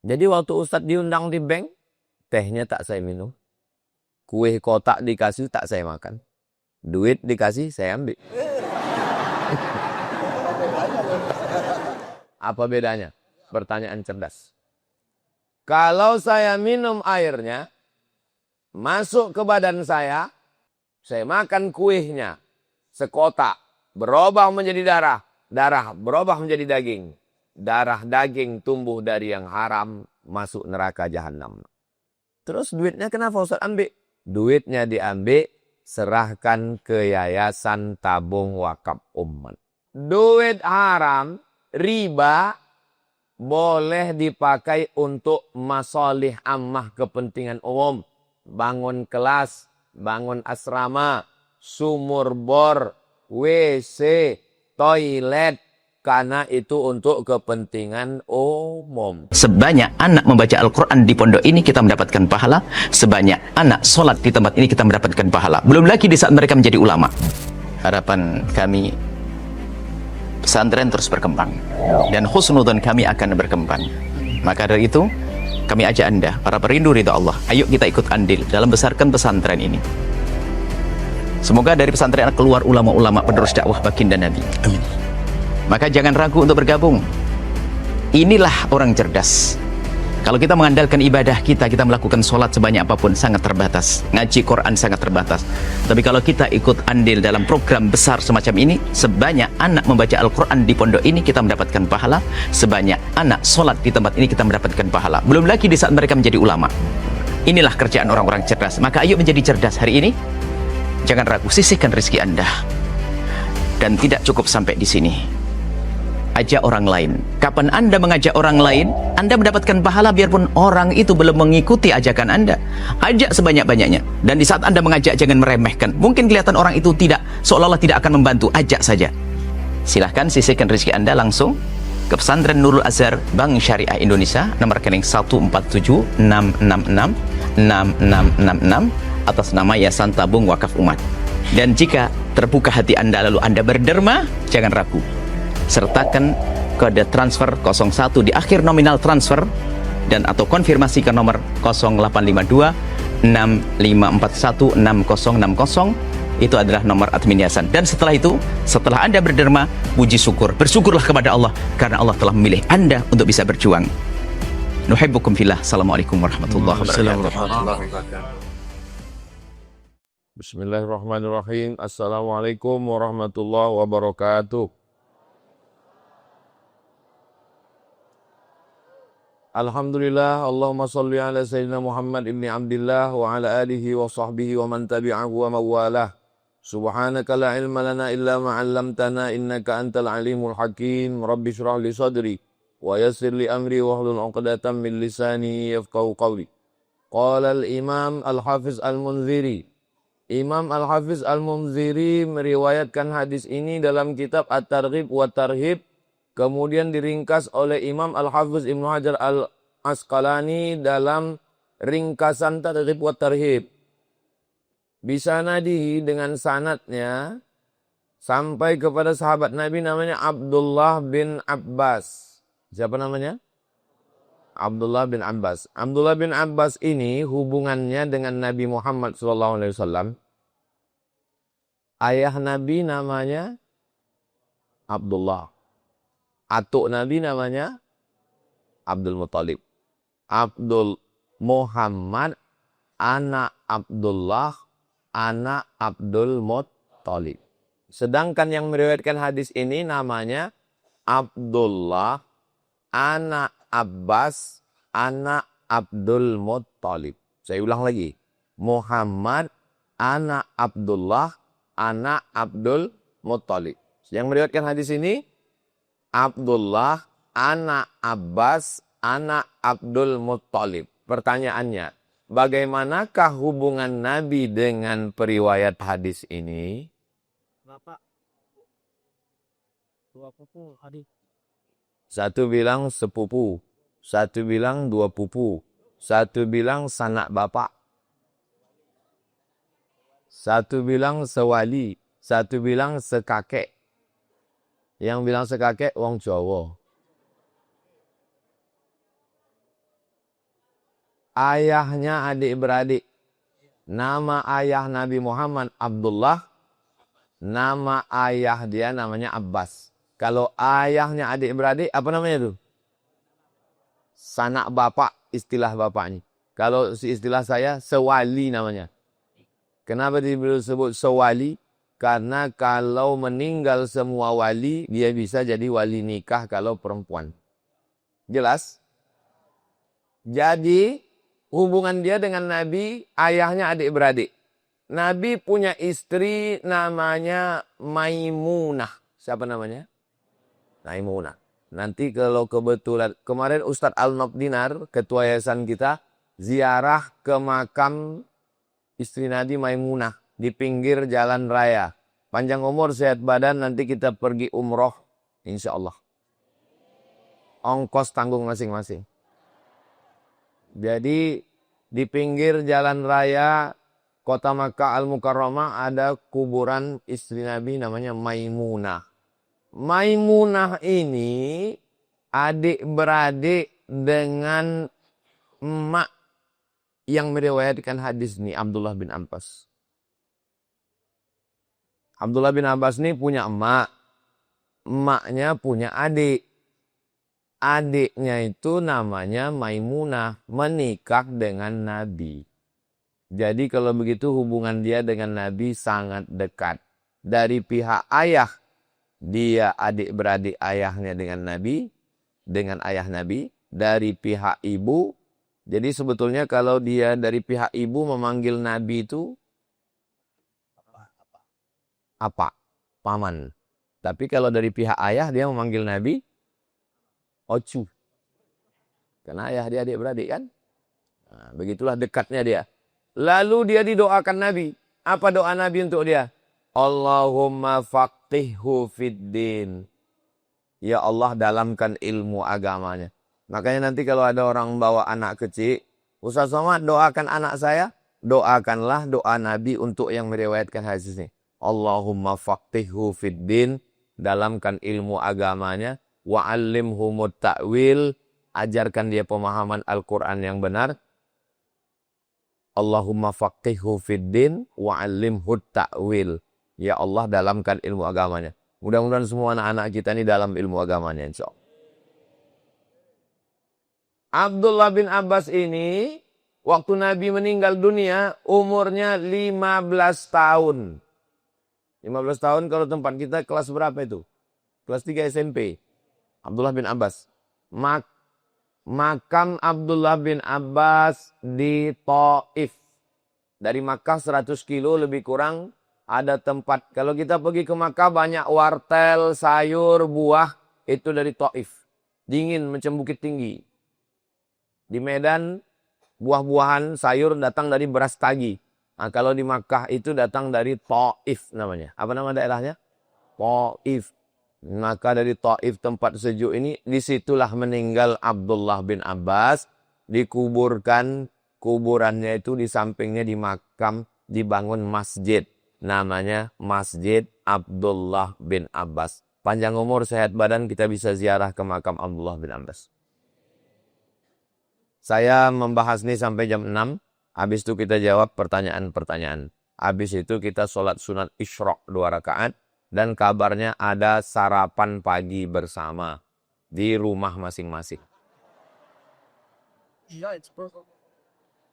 Jadi waktu Ustadz diundang di bank, tehnya tak saya minum. Kue kotak dikasih tak saya makan. Duit dikasih saya ambil. Apa bedanya? Pertanyaan cerdas. Kalau saya minum airnya, masuk ke badan saya makan kuehnya, sekotak, berubah menjadi darah. Darah berubah menjadi daging. Darah daging tumbuh dari yang haram, masuk neraka jahanam. Terus duitnya kenapa Ustaz ambil? Duitnya diambil, serahkan ke yayasan tabung wakaf umat. Duit haram, riba, boleh dipakai untuk masalih ammah, kepentingan umum. Bangun kelas, bangun asrama, sumur bor, WC, toilet. Karena itu untuk kepentingan umum. Sebanyak anak membaca Al-Quran di pondok ini kita mendapatkan pahala. Sebanyak anak sholat di tempat ini kita mendapatkan pahala. Belum lagi di saat mereka menjadi ulama. Harapan kami, pesantren terus berkembang. Dan husnudzon kami akan berkembang. Maka dari itu, kami ajak Anda, para perindu ridha Allah, ayo kita ikut andil dalam besarkan pesantren ini. Semoga dari pesantren keluar ulama-ulama penerus dakwah baginda Nabi. Amin. Maka jangan ragu untuk bergabung. Inilah orang cerdas. Kalau kita mengandalkan ibadah kita melakukan sholat sebanyak apapun sangat terbatas. Ngaji Quran sangat terbatas. Tapi kalau kita ikut andil dalam program besar semacam ini, sebanyak anak membaca Al-Quran di pondok ini kita mendapatkan pahala. Sebanyak anak sholat di tempat ini kita mendapatkan pahala. Belum lagi di saat mereka menjadi ulama. Inilah kerjaan orang-orang cerdas. Maka ayo menjadi cerdas hari ini. Jangan ragu, sisihkan rezeki Anda. Dan tidak cukup sampai di sini. Ajak orang lain. Kapan Anda mengajak orang lain, Anda mendapatkan pahala biarpun orang itu belum mengikuti ajakan Anda. Ajak sebanyak-banyaknya. Dan di saat Anda mengajak, jangan meremehkan. Mungkin kelihatan orang itu seolah-olah tidak akan membantu. Ajak saja. Silahkan sisihkan rezeki Anda langsung ke Pesantren Nurul Azhar Bank Syariah Indonesia, nomor rekening 147-666-6666 atas nama Yayasan Tabung Wakaf Umat. Dan jika terbuka hati Anda lalu Anda berderma, jangan ragu. Sertakan kode transfer 01 di akhir nominal transfer dan atau konfirmasi ke nomor 0852 6541 6060. Itu adalah nomor admin yayasan. Dan setelah itu, setelah Anda berderma, puji syukur, bersyukurlah kepada Allah karena Allah telah memilih Anda untuk bisa berjuang. Nuhibbukum fillah. Assalamualaikum warahmatullahi wabarakatuh. Bismillahirrahmanirrahim. Assalamualaikum warahmatullahi wabarakatuh. Alhamdulillah, Allahumma salli ala Sayyidina Muhammad ibni Abdillah wa ala alihi wa sahbihi wa man tabi'ahu wa mawalah. Subhanaka la ilma lana illa ma'allamtana innaka antal alimul hakim. Rabbi syrah li sadri wa yassir li amri wa hlul 'uqdatam min lisani yafqahu qawli. Qala al-Imam Al-Hafiz Al-Munziri. Imam Al-Hafiz Al-Munziri meriwayatkan hadis ini dalam kitab At-Targhib wa Tarhib. Kemudian diringkas oleh Imam Al-Hafiz Ibnu Hajar Al-Asqalani dalam ringkasan Targhib wa Tarhib. Bisanadihi dengan sanadnya sampai kepada sahabat Nabi namanya Abdullah bin Abbas. Siapa namanya? Abdullah bin Abbas. Abdullah bin Abbas ini hubungannya dengan Nabi Muhammad SAW. Ayah Nabi namanya Abdullah. Atuk Nabi namanya Abdul Muttalib. Abdul Muhammad, anak Abdullah, anak Abdul Muttalib. Sedangkan yang meriwayatkan hadis ini namanya Abdullah, anak Abbas, anak Abdul Muttalib. Saya ulang lagi. Muhammad, anak Abdullah, anak Abdul Muttalib. Yang meriwayatkan hadis ini Abdullah, anak Abbas, anak Abdul Muttalib. Pertanyaannya, bagaimanakah hubungan Nabi dengan periwayat hadis ini? Bapak, dua pupu hadis. Satu bilang sepupu, satu bilang dua pupu, satu bilang sanak bapak, satu bilang sewali, satu bilang sekakek. Yang bilang sekakek wong Jawa. ayahnya adik-beradik. Nama ayah Nabi Muhammad Abdullah, nama ayah dia namanya Abbas. Kalau ayahnya adik-beradik, apa namanya tuh? Sanak bapak, istilah bapaknya. Kalau istilah saya, sewali namanya. Kenapa disebut sewali? Karena kalau meninggal semua wali, dia bisa jadi wali nikah kalau perempuan. Jelas? Jadi, hubungan dia dengan Nabi, ayahnya adik-beradik. Nabi punya istri namanya Maimunah. Siapa namanya? Maimunah. Nanti kalau kebetulan, kemarin Ustadz Al-Nobdinar, ketua yayasan kita, ziarah ke makam istri Nabi Maimunah di pinggir jalan raya. Panjang umur, sehat badan, nanti kita pergi umroh, insya Allah. Ongkos tanggung masing-masing. Jadi di pinggir jalan raya kota Makkah Al-Mukarramah ada kuburan istri Nabi namanya Maimunah. Maimunah ini adik-beradik dengan emak yang meriwayatkan hadis ini, Abdullah bin Abbas. Abdullah bin Abbas ini punya emak. Emaknya punya adik. Adiknya itu namanya Maimunah, menikah dengan Nabi. Jadi kalau begitu hubungan dia dengan Nabi sangat dekat. Dari pihak ayah, dia adik-beradik ayahnya dengan Nabi, dengan ayah Nabi. Dari pihak ibu, jadi sebetulnya kalau dia dari pihak ibu memanggil Nabi itu apa? Paman. Tapi kalau dari pihak ayah dia memanggil Nabi Ocu. Karena ayah dia adik-beradik kan? Nah, begitulah dekatnya dia. Lalu dia didoakan Nabi. Apa doa Nabi untuk dia? Allahumma faqihhu fiddin. Ya Allah dalamkan ilmu agamanya. Makanya nanti kalau ada orang bawa anak kecil, Ustaz Somad doakan anak saya. Doakanlah doa Nabi untuk yang meriwayatkan hadis ini. Allahumma faqihhu fiddin. Dalamkan ilmu agamanya. Wa'allimhumut ta'wil, ajarkan dia pemahaman Al-Quran yang benar. Allahumma faqihhu fiddin wa'allimhut ta'wil. Ya Allah dalamkan ilmu agamanya. Mudah-mudahan semua anak-anak kita ini dalam ilmu agamanya insyaallah. Abdullah bin Abbas ini waktu Nabi meninggal dunia umurnya 15 tahun. 15 tahun kalau tempat kita kelas berapa itu? Kelas 3 SMP. Abdullah bin Abbas. Makam Abdullah bin Abbas di Taif. Dari Makkah 100 kilo lebih kurang ada tempat. Kalau kita pergi ke Makkah banyak wartel, sayur, buah. Itu dari Taif. Dingin macam Bukit Tinggi. Di Medan buah-buahan sayur datang dari Beras Tagi. Nah, kalau di Makkah itu datang dari Taif namanya. Apa nama daerahnya? Taif. Maka dari Taif tempat sejuk ini, disitulah meninggal Abdullah bin Abbas. Dikuburkan, kuburannya itu di sampingnya di makam dibangun masjid. Namanya Masjid Abdullah bin Abbas. Panjang umur, sehat badan, kita bisa ziarah ke makam Abdullah bin Abbas. Saya membahas ini sampai jam 6. Habis itu kita jawab pertanyaan-pertanyaan. Habis itu kita sholat sunat Isyraq 2 rakaat. Dan kabarnya ada sarapan pagi bersama di rumah masing-masing.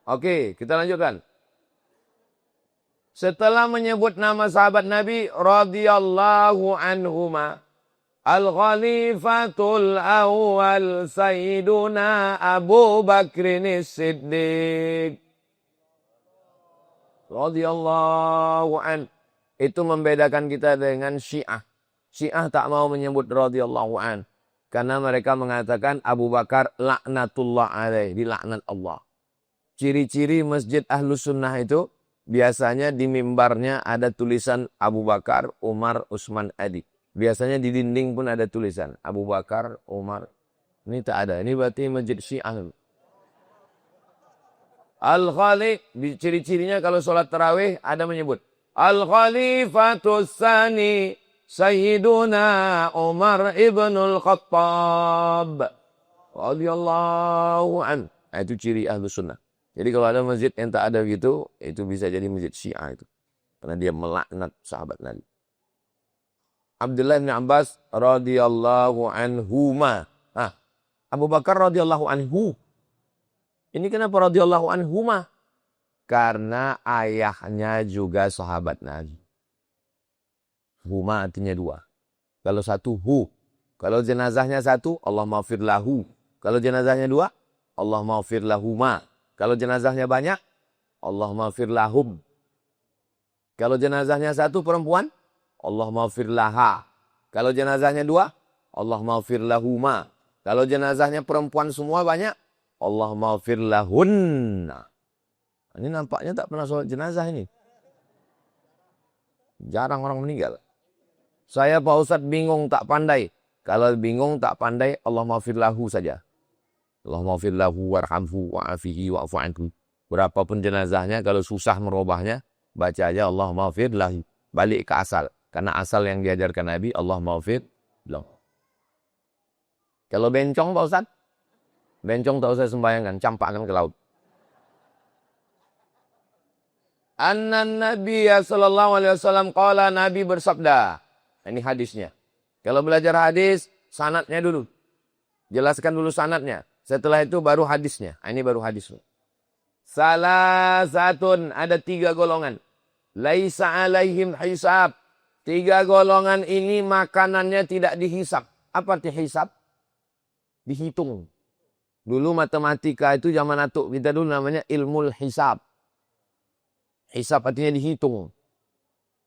Oke, kita lanjutkan. Setelah menyebut nama sahabat Nabi radhiyallahu anhuma, Al-Khalifatul Awwal Sayyiduna Abu Bakrin Siddiq radhiyallahu anhu. Itu membedakan kita dengan Syiah. Syiah tak mau menyebut radhiyallahu an. Karena mereka mengatakan Abu Bakar laknatullah alaih. Dilaknat Allah. Ciri-ciri masjid Ahlus Sunnah itu. Biasanya di mimbarnya ada tulisan Abu Bakar, Umar, Utsman, Ali. Biasanya di dinding pun ada tulisan Abu Bakar, Umar. Ini tak ada. Ini berarti masjid Syiah. Al-Khalif. Ciri-cirinya kalau sholat tarawih ada menyebut. Al-Khalifatus Tsani Sayyiduna Umar ibnul Khattab radhiyallahu an. Itu ciri Ahlus Sunnah. Jadi kalau ada masjid yang tak ada gitu, itu bisa jadi masjid Syiah itu. Karena dia melaknat sahabat Nabi. Abdullah bin Abbas radhiyallahu anhuma. Abu Bakar radhiyallahu anhu. Ini kenapa radhiyallahu anhuma? Karena ayahnya juga sahabat Nabi. Huma artinya dua. Kalau satu, hu. Kalau jenazahnya satu, Allah maghfir lahu. Kalau jenazahnya dua, Allah maghfir lahuma. Kalau jenazahnya banyak, Allah maghfir lahum. Kalau jenazahnya satu perempuan, Allah maghfir laha. Kalau jenazahnya dua, Allah maghfir lahuma. Kalau jenazahnya perempuan semua banyak, Allah maghfir lahunna. Ini nampaknya tak pernah sholat jenazah ini. Jarang orang meninggal. Saya Pak Ustadz bingung tak pandai. Kalau bingung tak pandai, Allah maghfir lahu saja. Allah maghfir lahu warhamhu wa'afihi wa'afu anhu. Berapapun jenazahnya, kalau susah merubahnya, baca aja Allah maghfir lahu. Balik ke asal. Karena asal yang diajarkan Nabi, Allah maghfir lahu. Kalau bencong Pak Ustadz, bencong tak usah sembahyangkan, campakkan ke laut. Anna Nabiya sallallahu alaihi wasallam qala, Nabi bersabda. Ini hadisnya. Kalau belajar hadis, sanadnya dulu. Jelaskan dulu sanadnya. Setelah itu baru hadisnya. Ini baru hadisnya. Salah satun, ada 3 golongan. Laisa alaihim hisab. 3 golongan ini makanannya tidak dihisap. Apa arti hisab? Dihitung. Dulu matematika itu zaman atuk kita dulu namanya ilmu hisab. Hisab artinya dihitung.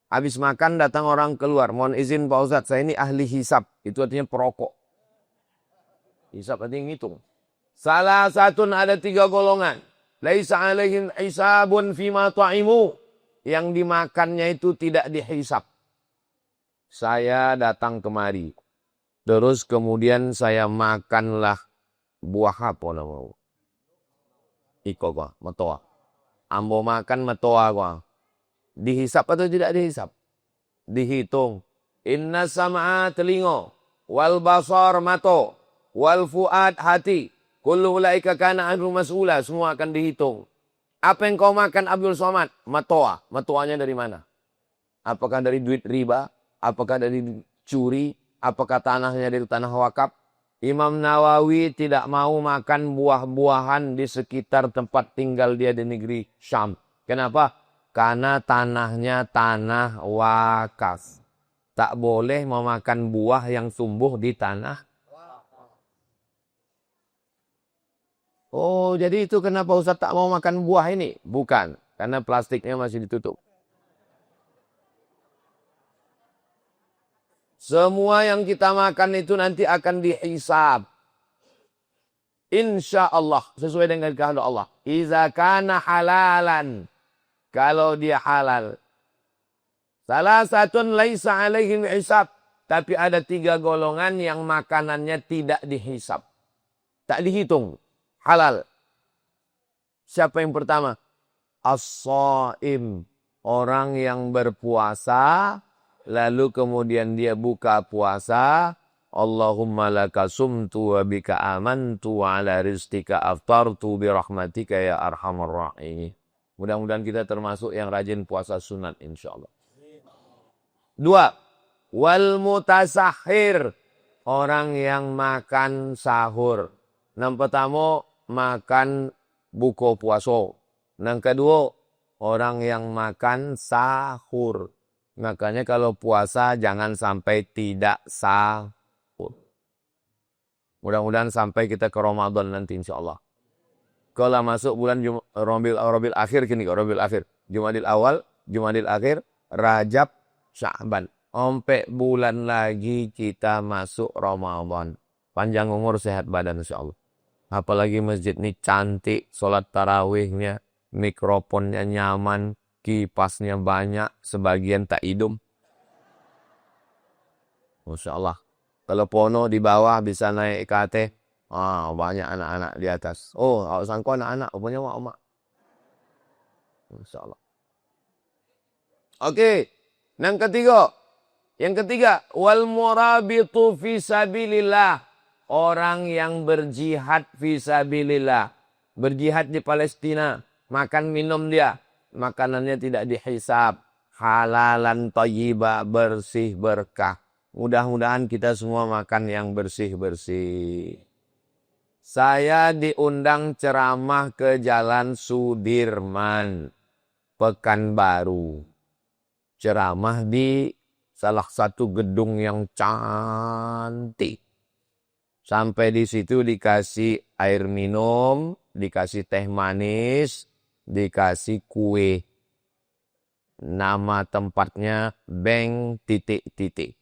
Habis makan datang orang keluar. Mohon izin Pak Ustadz, saya ini ahli hisab. Itu artinya perokok. Hisab artinya ngitung. Salah satu ada 3 golongan. Laisa alaihim hisabun fima ta'imu. Yang dimakannya itu tidak dihisab. Saya datang kemari. Terus kemudian saya makanlah buah apa namanya? Iko gua, metoa. Ambo makan metoa gua. Dihisap atau tidak dihisap? Dihitung. Inna sam'a telingo. Wal basar mato. Wal fuad hati. Kullu ulaika kana anhu mas'ula. Semua akan dihitung. Apa yang kau makan Abdul Somad? Matoa. Matoanya dari mana? Apakah dari duit riba? Apakah dari curi? Apakah tanahnya dari tanah wakaf? Imam Nawawi tidak mau makan buah-buahan di sekitar tempat tinggal dia di negeri Syam. Kenapa? Karena tanahnya tanah wakaf. Tak boleh memakan buah yang tumbuh di tanah. Oh, jadi itu kenapa Ustaz tak mau makan buah ini? Bukan, karena plastiknya masih ditutup. Semua yang kita makan itu nanti akan dihisab. Insya Allah. Sesuai dengan kehendak Allah. Iza kana halalan. Kalau dia halal. Salah satu laisa alaihim hisab. Tapi ada 3 golongan yang makanannya tidak dihisab. Tak dihitung. Halal. Siapa yang pertama? As-shaim. Orang yang berpuasa. Lalu kemudian dia buka puasa. Allahumma laka sumtu wa bika amantu wa ala rizqika aftartu birahmatika ya arhamar rahim. Mudah-mudahan kita termasuk yang rajin puasa sunat insyaAllah. 2. Wal mutasahhir. Orang yang makan sahur. Yang pertama makan buka puasa. Yang kedua orang yang makan sahur. Makanya kalau puasa jangan sampai tidak sahur. Mudah-mudahan sampai kita ke Ramadan nanti insyaAllah. Kalau masuk bulan Rabiul Akhir gini, Rabiul Akhir. Jumadil Awal, Jumadil Akhir, Rajab, Sya'ban. Sampai bulan lagi kita masuk Ramadan. Panjang umur, sehat badan insyaAllah. Apalagi masjid ini cantik, sholat tarawihnya, mikrofonnya nyaman. Kipasnya banyak, sebagian tak hidung. Masya Allah. Kalau pono di bawah bisa naik IKT. Banyak anak-anak di atas. Oh, sangko anak-anak. Punya mak-mak. Masya Allah. Oke. Yang ketiga. Wal murabitu fi sabilillah. Orang yang berjihad fi sabilillah. berjihad di Palestina, makan minum dia, makanannya tidak dihisab, halalan thayyiba, bersih berkah. Mudah-mudahan kita semua makan yang bersih-bersih. Saya diundang ceramah ke Jalan Sudirman, Pekanbaru. Ceramah di salah satu gedung yang cantik. Sampai di situ dikasih air minum, dikasih teh manis, dikasih kue. Nama tempatnya Beng titik-titik.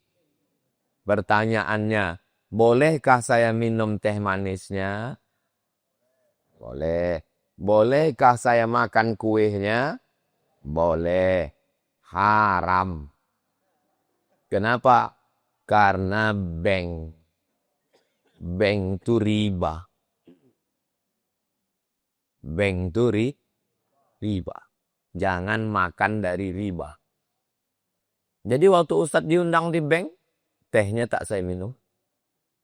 Pertanyaannya, bolehkah saya minum teh manisnya? Boleh. Bolehkah saya makan kuenya? Boleh. Haram. Kenapa? Karena Beng itu riba. Beng itu riba. Jangan makan dari riba. Jadi waktu Ustadz diundang di Beng, tehnya tak saya minum.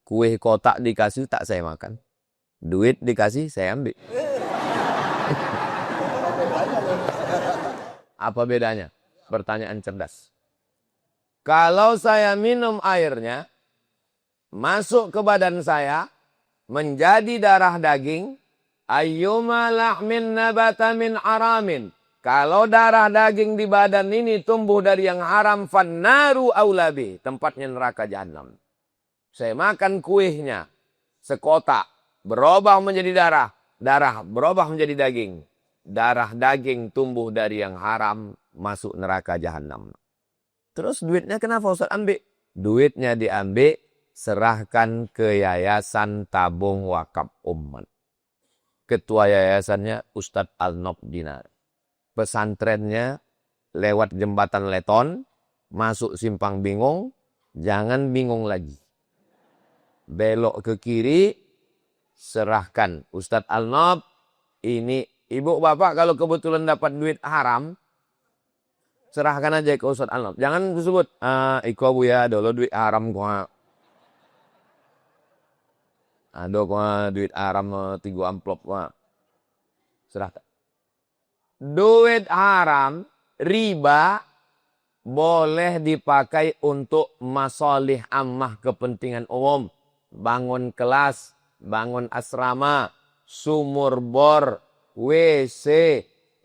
Kue kotak dikasih tak saya makan. Duit dikasih saya ambil. Apa bedanya? Pertanyaan cerdas. Kalau saya minum airnya, masuk ke badan saya, menjadi darah daging, ayyuma lahmin nabata min aramin. Kalau darah daging di badan ini tumbuh dari yang haram, fannaru aulabi, tempatnya neraka jahanam. Saya makan kuihnya, sekotak, berubah menjadi darah, darah berubah menjadi daging. Darah daging tumbuh dari yang haram, masuk neraka jahanam. Terus duitnya kenapa Ustaz ambil? Duitnya diambil, serahkan ke Yayasan Tabung Wakaf Umat. Ketua yayasannya Ustadz Al-Nob Dinar. Pesantrennya lewat jembatan Leton, masuk simpang bingung, jangan bingung lagi. Belok ke kiri, serahkan. Ustadz Al-Nob, ini ibu bapak kalau kebetulan dapat duit haram, serahkan aja ke Ustadz Al-Nob. Jangan disebut, iko bu ya, dulu duit haram kok. Ada kok duit haram 3 amplop kok. Serahkan. Duit haram, riba, boleh dipakai untuk masalih ammah, kepentingan umum. Bangun kelas, bangun asrama, sumur bor, WC,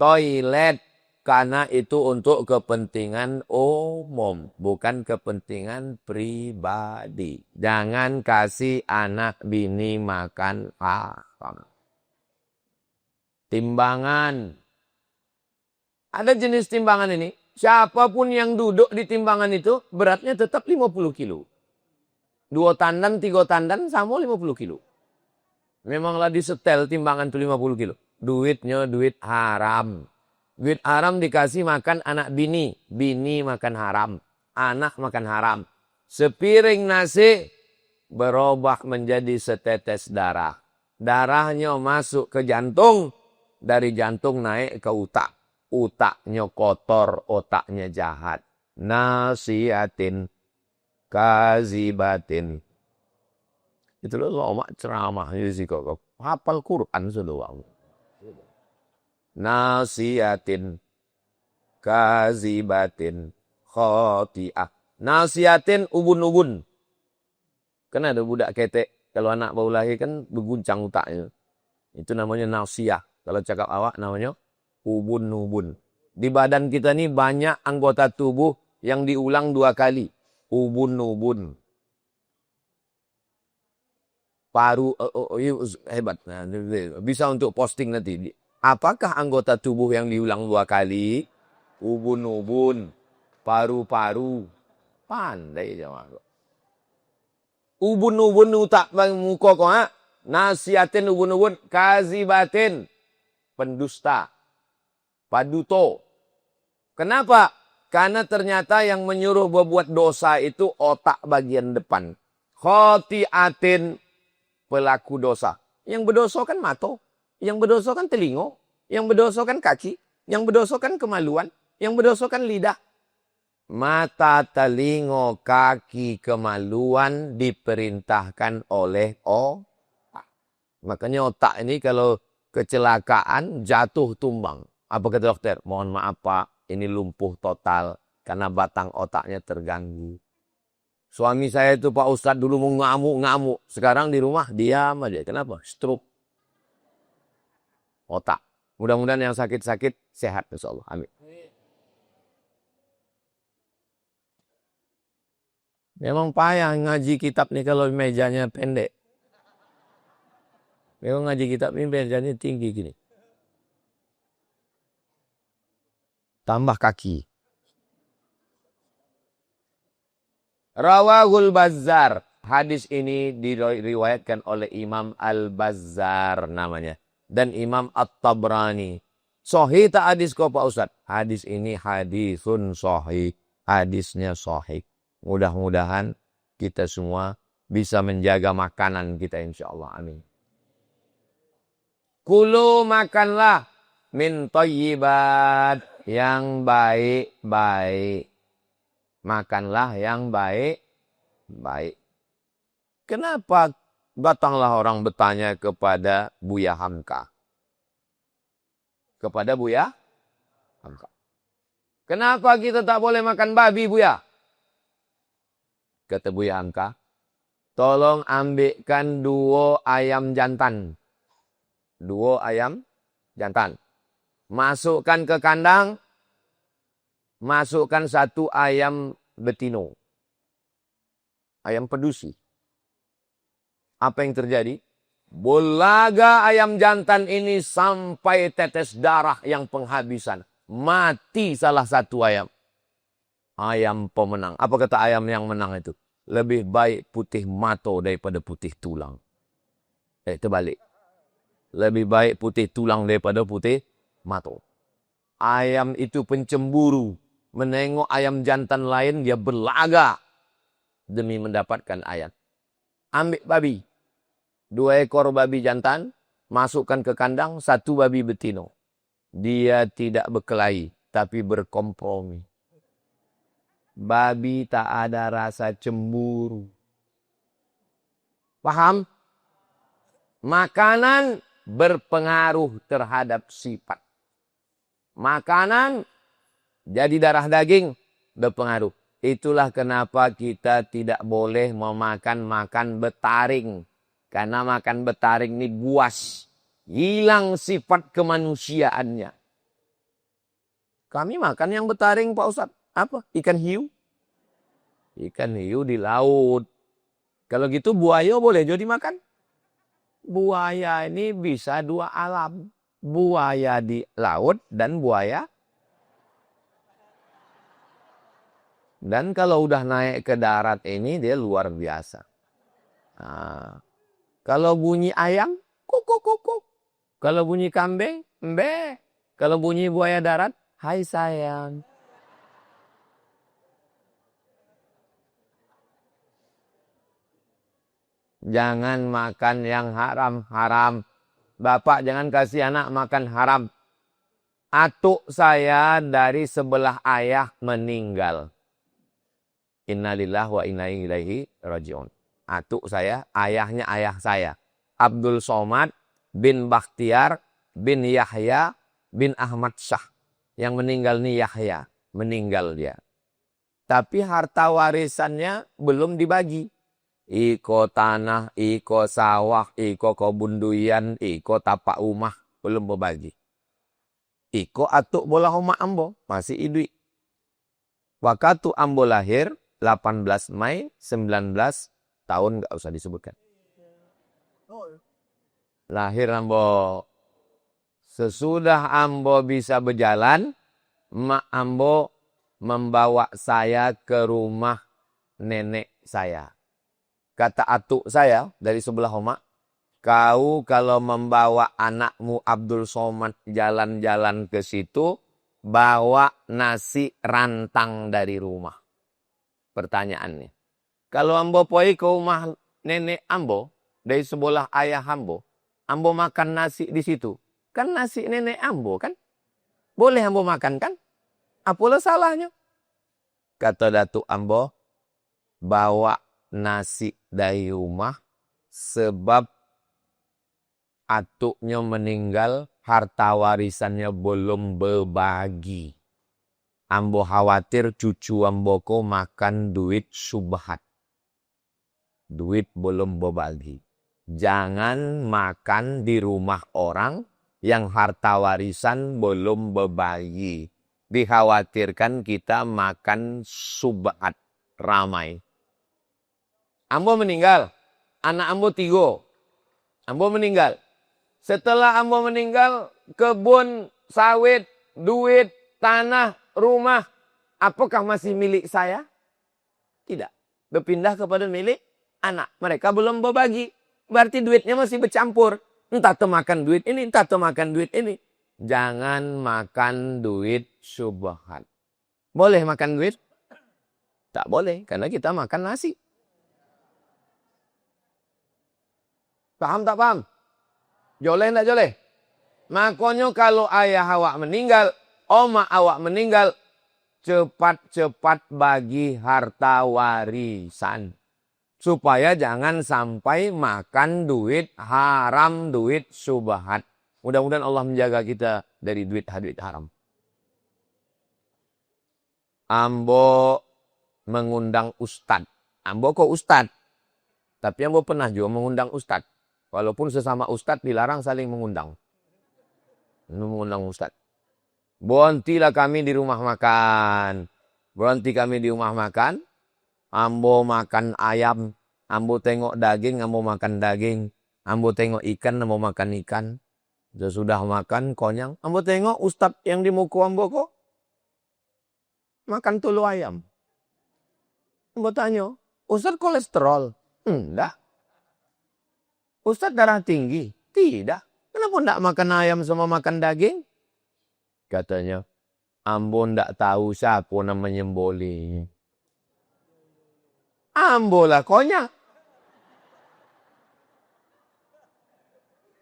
toilet. Karena itu untuk kepentingan umum, bukan kepentingan pribadi. Jangan kasih anak bini makan haram. Timbangan. Ada jenis timbangan ini. Siapapun yang duduk di timbangan itu, beratnya tetap 50 kilo. 2 tandan, 3 tandan, sama 50 kilo. Memanglah disetel timbangan itu 50 kilo. Duitnya duit haram. Duit haram dikasih makan anak bini. Bini makan haram. Anak makan haram. Sepiring nasi berubah menjadi setetes darah. Darahnya masuk ke jantung. Dari jantung naik ke otak. Otaknya kotor, otaknya jahat. Nasiatin, kazibatin. Itu loh lama ceramah. Hafal Quran sudah. Nasiatin, kazibatin, khoti'ah. Nasiatin, ubun-ubun. Kan ada budak ketek. Kalau anak baru lahir kan berguncang otaknya. Itu namanya nasiah. Kalau cakap awak namanya ubun-ubun. Di badan kita ni banyak anggota tubuh yang diulang 2 kali. Ubun-ubun. Paru, hebat. Nah, bisa untuk posting nanti. Apakah anggota tubuh yang diulang 2 kali? Ubun-ubun, paru-paru. Pandai jemaah. Ubun-ubun utak muka kau ha? Nasiatin ubun-ubun, kazibatin, pendusta, paduto. Kenapa? Karena ternyata yang menyuruh berbuat dosa itu otak bagian depan. Khotiatin, pelaku dosa. Yang berdosa kan mata. Yang berdosa kan telinga, yang berdosa kan kaki, yang berdosa kan kemaluan, yang berdosa kan lidah. Mata, telinga, kaki, kemaluan diperintahkan oleh otak. Makanya otak ini kalau kecelakaan, jatuh tumbang. Apa kata dokter? Mohon maaf Pak, ini lumpuh total karena batang otaknya terganggu. Suami saya itu Pak Ustadz dulu mau ngamuk-ngamuk. Sekarang di rumah diam aja. Kenapa? Stroke otak. Mudah-mudahan yang sakit-sakit sehat insyaallah. Amin. Memang payah ngaji kitab nih kalau mejanya pendek. Memang ngaji kitab ini mejanya tinggi gini. Tambah kaki. Rawahul Bazzar. Hadis ini diriwayatkan oleh Imam Al-Bazzar namanya. Dan Imam At-Tabrani. Sahih tak hadis kau Pak Ustaz? Hadis ini hadisun sahih. Hadisnya sahih. Mudah-mudahan kita semua bisa menjaga makanan kita insyaAllah. Amin. Kulu makanlah min thayyibat. Yang baik-baik. Makanlah yang baik-baik. Kenapa datanglah orang bertanya kepada Buya Hamka? Kepada Buya Hamka. Kenapa kita tak boleh makan babi Buya? Kata Buya Hamka, tolong ambilkan 2 ayam jantan. 2 ayam jantan. Masukkan ke kandang. Masukkan 1 ayam betino. Ayam pedusi. Apa yang terjadi? Belaga ayam jantan ini sampai tetes darah yang penghabisan. Mati salah 1 ayam. Ayam pemenang. Apa kata ayam yang menang itu? Lebih baik putih mato daripada putih tulang. Terbalik. Lebih baik putih tulang daripada putih mato. Ayam itu pencemburu. Menengok ayam jantan lain, dia berlaga. Demi mendapatkan ayam. Ambil babi. 2 ekor babi jantan. Masukkan ke kandang. 1 babi betino. Dia tidak berkelahi. Tapi berkompromi. Babi tak ada rasa cemburu. Paham? Makanan berpengaruh terhadap sifat. Makanan jadi darah daging berpengaruh. Itulah kenapa kita tidak boleh makan betaring. Karena makan betaring ini buas. Hilang sifat kemanusiaannya. Kami makan yang betaring Pak Ustadz. Apa? Ikan hiu. Ikan hiu di laut. Kalau gitu buaya boleh jadi makan? Buaya ini bisa 2 alam. Buaya di laut dan buaya. Dan kalau udah naik ke darat ini dia luar biasa. Nah, kalau bunyi ayam, kuk. Kalau bunyi kambing, mbe. Kalau bunyi buaya darat, hai sayang. Jangan makan yang haram-haram. Bapak jangan kasih anak makan haram. Atuk saya dari sebelah ayah meninggal. Innalillahi wa inna ilaihi raji'un. Atuk saya, ayahnya ayah saya. Abdul Somad bin Bakhtiar bin Yahya bin Ahmad Shah. Yang meninggal nih Yahya. Meninggal dia. Tapi harta warisannya belum dibagi. Iko tanah, iko sawah, iko kebunduyan, iko tapak rumah. Belum berbagi. Iko atuk bola homa ambo. Masih idui. Waktu ambo lahir, 18 Mei 19 tahun, nggak usah disebutkan. Lahir ambo. Sesudah ambo bisa berjalan, mak ambo membawa saya ke rumah nenek saya. Kata atuk saya dari sebelah homa, kau kalau membawa anakmu Abdul Somad jalan-jalan ke situ, bawa nasi rantang dari rumah. Pertanyaannya, kalau ambo pergi ke rumah nenek ambo, dari sebelah ayah ambo makan nasi di situ, kan nasi nenek ambo kan? Boleh ambo makan kan? Apalah salahnya? Kata datuk ambo, bawa nasi dari rumah sebab atuknya meninggal, harta warisannya belum berbagi. Ambo khawatir cucu amboko makan duit subhat. Duit belum berbagi. Jangan makan di rumah orang yang harta warisan belum berbagi. Dikhawatirkan kita makan subhat ramai. Ambo meninggal, anak ambo 3. Ambo meninggal. Setelah ambo meninggal, kebun, sawit, duit, tanah, rumah, apakah masih milik saya? Tidak. Berpindah kepada milik anak. Mereka belum berbagi. Berarti duitnya masih bercampur. Entah makan duit ini, entah makan duit ini. Jangan makan duit subhat. Boleh makan duit? Tak boleh, karena kita makan nasi. Paham tak paham? Joleh tak joleh? Makanya kalau ayah awak meninggal, oma awak meninggal, cepat-cepat bagi harta warisan. Supaya jangan sampai makan duit haram, duit subhat. Mudah-mudahan Allah menjaga kita dari duit haram. Ambo mengundang ustad. Ambo kok ustad? Tapi ambo pernah juga mengundang ustad. Walaupun sesama ustad dilarang saling mengundang. Mengundang ustad. Berhentilah kami di rumah makan. Berhenti kami di rumah makan. Ambo makan ayam. Ambo tengok daging, ambo makan daging. Ambo tengok ikan, ambo makan ikan. Sesudah makan konyang. Ambo tengok ustad yang di muka ambo kok makan tulu ayam. Ambo tanya, ustad kolesterol? Enggak. Ustaz darah tinggi? Tidak. Kenapa enggak makan ayam sama makan daging? Katanya, ambo enggak tahu siapa namanya nyemboli. Ambo lah konya.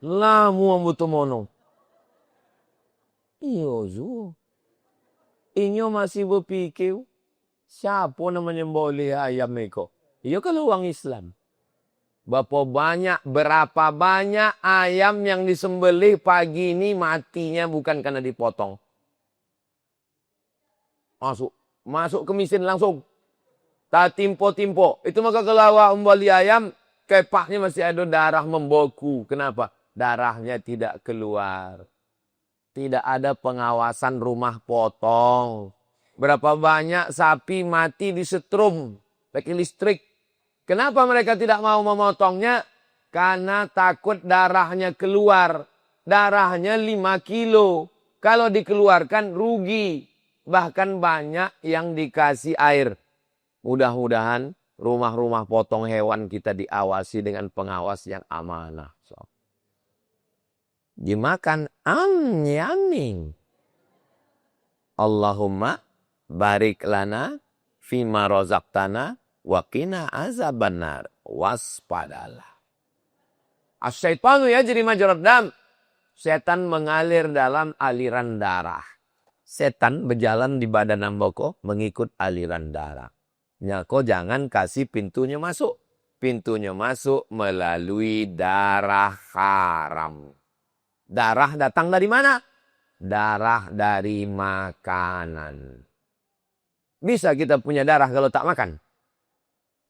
Lamu ambo temono. Iyo zu. Inyo masih berpikir, siapa namanya nyemboli ayam itu? Iyo kalau orang Islam. Berapa banyak ayam yang disembelih pagi ini matinya bukan karena dipotong. Masuk ke mesin langsung. Tak timpo-timpo. Itu maka kalau awak membeli ayam, kepaknya masih ada darah membeku. Kenapa? Darahnya tidak keluar. Tidak ada pengawasan rumah potong. Berapa banyak sapi mati disetrum pakai listrik. Kenapa mereka tidak mau memotongnya? Karena takut darahnya keluar. Darahnya 5 kilo. Kalau dikeluarkan rugi. Bahkan banyak yang dikasih air. Mudah-mudahan rumah-rumah potong hewan kita diawasi dengan pengawas yang amanah. Dimakan yamin. Allahumma barik lana fima rozaqtana. Waqina azabannar. Waspadalah. Asyaitanu yajri majrad dam. Setan mengalir dalam aliran darah. Setan berjalan di badan amboko mengikut aliran darah. Nyako jangan kasih pintunya masuk. Pintunya masuk melalui darah haram. Darah datang dari mana? Darah dari makanan. Bisa kita punya darah kalau tak makan?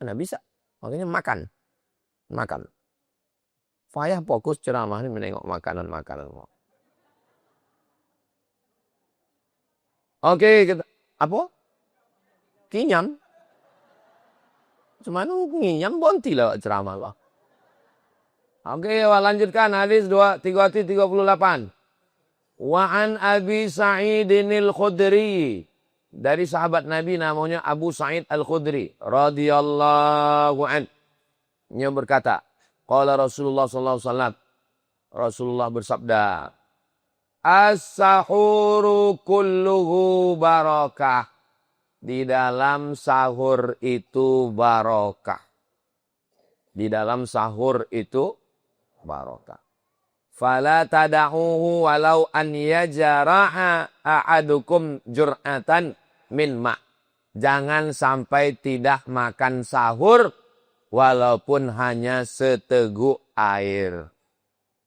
Nggak bisa. Makanya makan. Makan. Fayah fokus ceramah ini menengok makanan-makanan. Oke, kita, apa? Kinyam. Cuman nginyam bonti lah ceramah lah. Oke, lanjutkan hadis 338. Wa an Abi Sa'idin al-Khudri. Dari sahabat Nabi namanya Abu Sa'id al-Khudri radhiyallahu an. Dia berkata, qala Rasulullah sallallahu alaihi wasallam. Rasulullah bersabda, as-sahuru kulluhu barakah. Di dalam sahur itu barokah. Di dalam sahur itu barokah. Fala tada'uhu walau an yajara'a a'adukum jur'atan min ma'. Jangan sampai tidak makan sahur walaupun hanya seteguk air.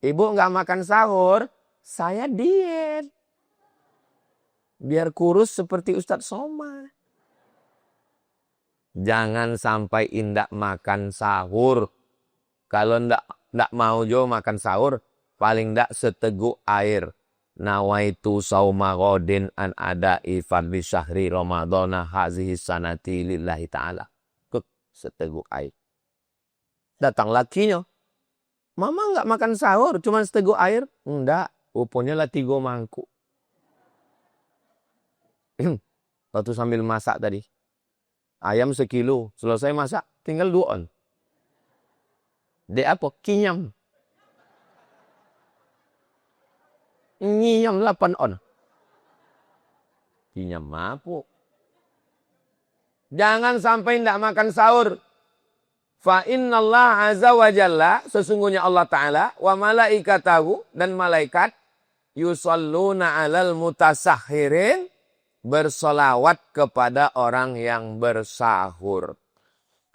Ibu nggak makan sahur, saya diet. Biar kurus seperti Ustadz Somad. Jangan sampai indak makan sahur. Kalau ndak mau jo makan sahur, paling ndak seteguk air. Nawaitu sauma ghodin an ada'i fardhi syahri ramadhana hazihi sanati lillahi ta'ala. Seteguk air. Datang lakinya. Mama nggak makan sahur, cuma seteguk air. Enggak, rupanya lah 3 mangkuk. Waktu sambil masak tadi. Ayam 1 kilo. Selesai masak, tinggal 2 on. Dek apa? Kinyam. Ngiyam 8 on. Kinyam apa? Jangan sampai tidak makan sahur. Fa innallaha azza wa jalla, sesungguhnya Allah Ta'ala, wa malaikatahu, dan malaikat, yusalluna alal mutasahhirin, bersolawat kepada orang yang bersahur.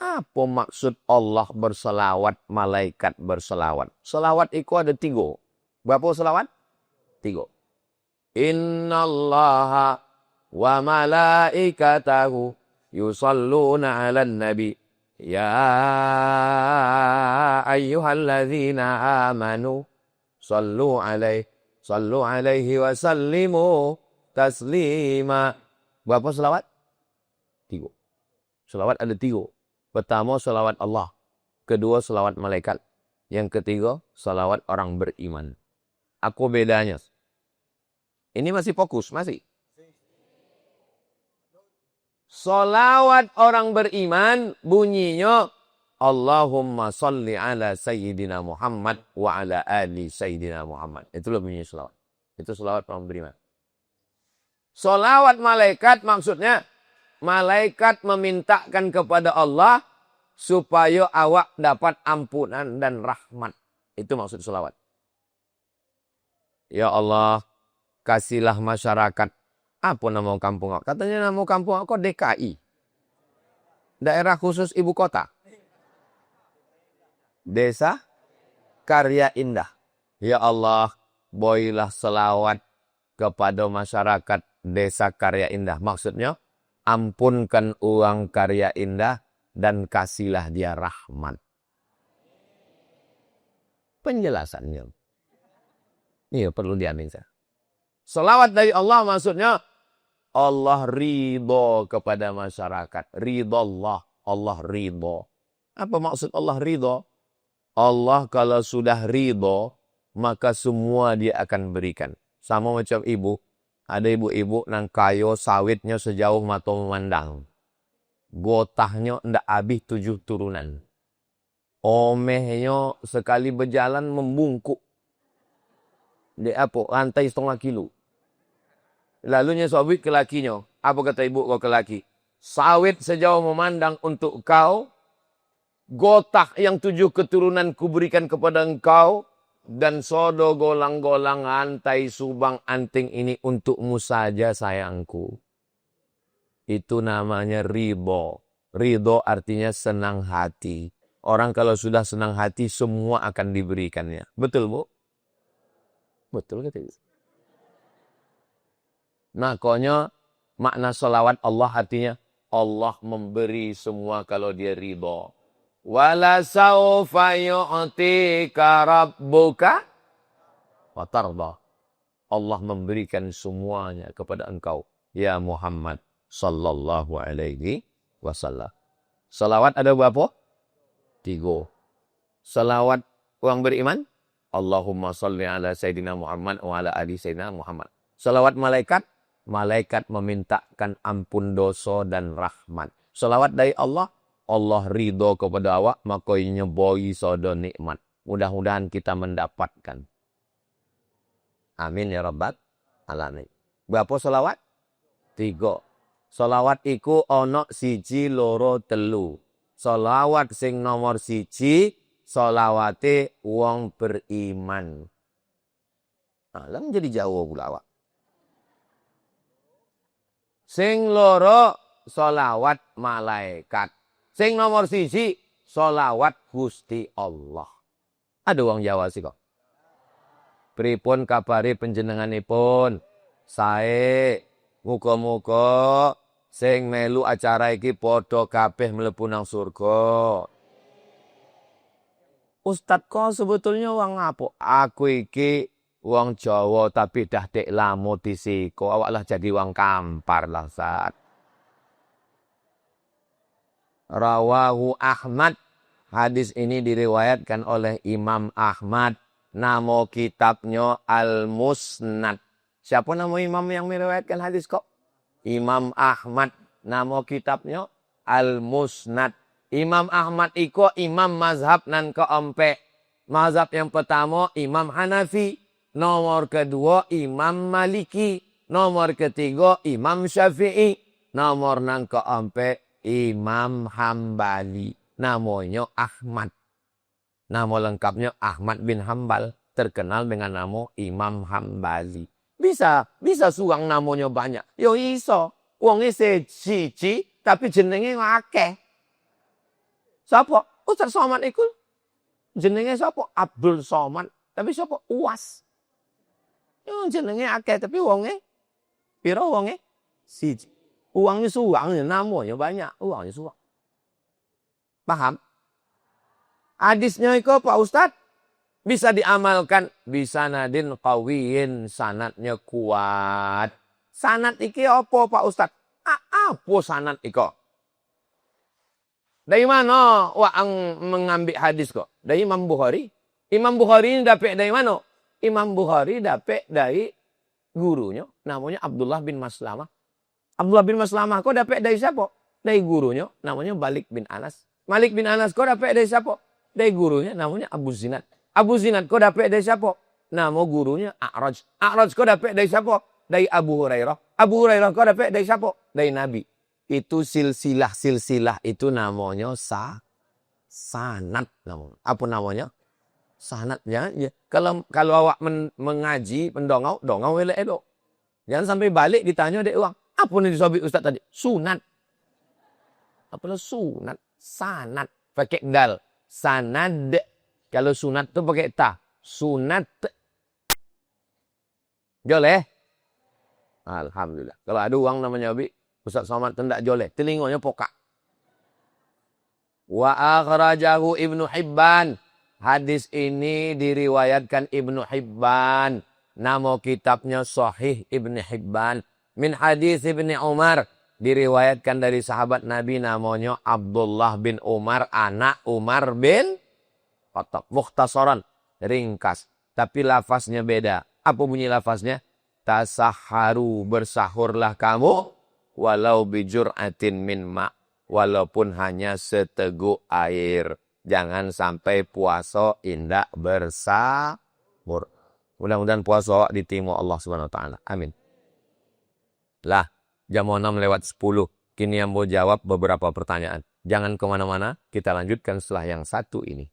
Apa maksud Allah bersolawat, malaikat bersolawat? Solawat itu ada 3. Berapa solawat? 3. Innallaha wa malaikatahu yusalluna ala nabi. Ya ayyuhalladzina amanu sallu alaihi wa sallimu taslima. Berapa selawat? 3. Selawat ada 3. Pertama, selawat Allah. Kedua, selawat malaikat. Yang ketiga, selawat orang beriman. Apa bedanya? Ini masih fokus, masih. Selawat orang beriman bunyinya Allahumma salli ala Sayyidina Muhammad wa ala ali Sayyidina Muhammad. Itulah bunyi selawat. Itu selawat orang beriman. Selawat malaikat maksudnya malaikat memintakan kepada Allah supaya awak dapat ampunan dan rahmat. Itu maksud selawat. Ya Allah, kasihlah masyarakat. Apa nama kampung awak? Katanya nama kampung awak DKI. Daerah khusus ibu kota. Desa Karya Indah. Ya Allah, boilah selawat kepada masyarakat Desa Karya Indah. Maksudnya, ampunkan uang Karya Indah dan kasihlah dia rahmat. Penjelasannya. Ini perlu diambil. Selawat dari Allah maksudnya Allah ridho kepada masyarakat. Ridho Allah. Allah ridho. Apa maksud Allah ridho? Allah kalau sudah ridho, maka semua dia akan berikan. Sama macam ibu. Ada ibu-ibu nang kayo sawitnya sejauh mata memandang. Gotahnya ndak habis 7 turunan. Omehnya sekali berjalan membungkuk. Dia apa? Rantai 1,5 kilo. Lalunya sawit ke lakinya. Apa kata ibu kau ke laki? Sawit sejauh memandang untuk kau. Gotah yang 7 keturunan kuberikan kepada engkau. Dan sodo golang-golang rantai subang anting ini untukmu saja sayangku. Itu namanya ridho. Ridho artinya senang hati. Orang kalau sudah senang hati semua akan diberikannya. Betul bu? Betul kata itu. Makanya makna salawat Allah artinya Allah memberi semua kalau dia ridho. Wala sawfa yu'tika rabbuka fatarda. Allah memberikan semuanya kepada engkau ya Muhammad sallallahu alaihi wasallam. Salawat ada berapa? 3. Salawat orang beriman Allahumma salli ala Sayyidina Muhammad wa ala ali Sayyidina Muhammad. Salawat malaikat, malaikat memintakan ampun dosa dan rahmat. Salawat dari Allah, Allah ridho kepada awak, maka nyeboi sodo nikmat. Mudah-mudahan kita mendapatkan. Amin ya Rabbal alamin. Berapa salawat? 3. Salawat iku ono 1, 2, 3. Salawat sing nomor 1, salawate wong beriman. Alam jadi jauh pula awak. Sing loro salawat malaikat. Sing nomor 1 salawat Gusti Allah. Ada wong Jawa sih kok. Pripun kabari panjenenganipun? Sae. Muga-muga sing melu acara iki padha kabeh mlebu nang surga. Ustadz kok sebetulnya wong apa? Aku iki wong Jawa tapi dah dek lamo disiko. Awak lah jadi wong Kampar lah saat. Rawahu Ahmad. Hadis ini diriwayatkan oleh Imam Ahmad. Nama kitabnya Al-Musnad. Siapa nama imam yang meriwayatkan hadis kok? Imam Ahmad. Nama kitabnya Al-Musnad. Imam Ahmad iko imam mazhab nan keempat. Mazhab yang pertama Imam Hanafi. Nomor kedua Imam Maliki. Nomor ketiga Imam Syafi'i. Nomor yang keempat Imam Hambali. Namanya Ahmad. Nama lengkapnya Ahmad bin Hambal. Terkenal dengan nama Imam Hambali. Bisa suang namanya banyak. Yo iso. Wonge siji tapi jenenge akeh. Sapa? Ustaz Somad iku jenenge sapa? Abdul Somad. Tapi sapa? Uwas. Yo jenenge akeh tapi wonge pira wonge? Siji. Uangnya suang, namanya banyak. Uangnya suang. Paham? Hadisnya itu Pak Ustadz bisa diamalkan. Bisa nadin qawiyin, sanatnya kuat. Sanat iki apa Pak Ustadz? Apa sanat iki? Dari mana waang mengambil hadis kok? Dari Imam Bukhari. Imam Bukhari ini dapat dari mana? Imam Bukhari dapat dari gurunya. Namanya Abdullah bin Maslamah. Abdullah bin Maslamah kok dapat dari siapa? Dari gurunya. Namanya Malik bin Anas. Malik bin Anas kok dapat dari siapa? Dari gurunya. Namanya Abu Zinad. Abu Zinad kok dapat dari siapa? Nama gurunya A'raj. A'raj kok dapat dari siapa? Dari Abu Hurairah. Abu Hurairah kok dapat dari siapa? Dari Nabi. Itu silsilah itu namanya sanad namanya. Apa namanya? Sanad ya. Kalau awak mengaji dongau elok. Jangan sampai balik ditanya dek uang. Apa yang disobik Ustaz tadi? Sunat. Apa itu sunat? Sanad pakai dal. Sanad. Kalau sunat itu pakai ta. Sunat. Joleh. Alhamdulillah. Kalau ada uang namanya Abi, Ustaz Somad tidak joleh. Telinganya pokak. Wa akhrajahu Ibnu Hibban. Hadis ini diriwayatkan Ibnu Hibban. Nama kitabnya Sahih Ibnu Hibban. Min hadis Ibnu Umar. Diriwayatkan dari sahabat Nabi namanya Abdullah bin Umar. Anak Umar bin Khattab. Mukhtasaran. Ringkas. Tapi lafaznya beda. Apa bunyi lafaznya? Tasaharu. Bersahurlah kamu. Walau bijur'atin min ma'. Walaupun hanya seteguk air. Jangan sampai puasa indak bersahur. Mudah-mudahan puasa diterima Allah Subhanahu wa taala. Amin. Lah, jam 6:10. Kini yang mau jawab beberapa pertanyaan. Jangan kemana-mana, kita lanjutkan setelah yang satu ini.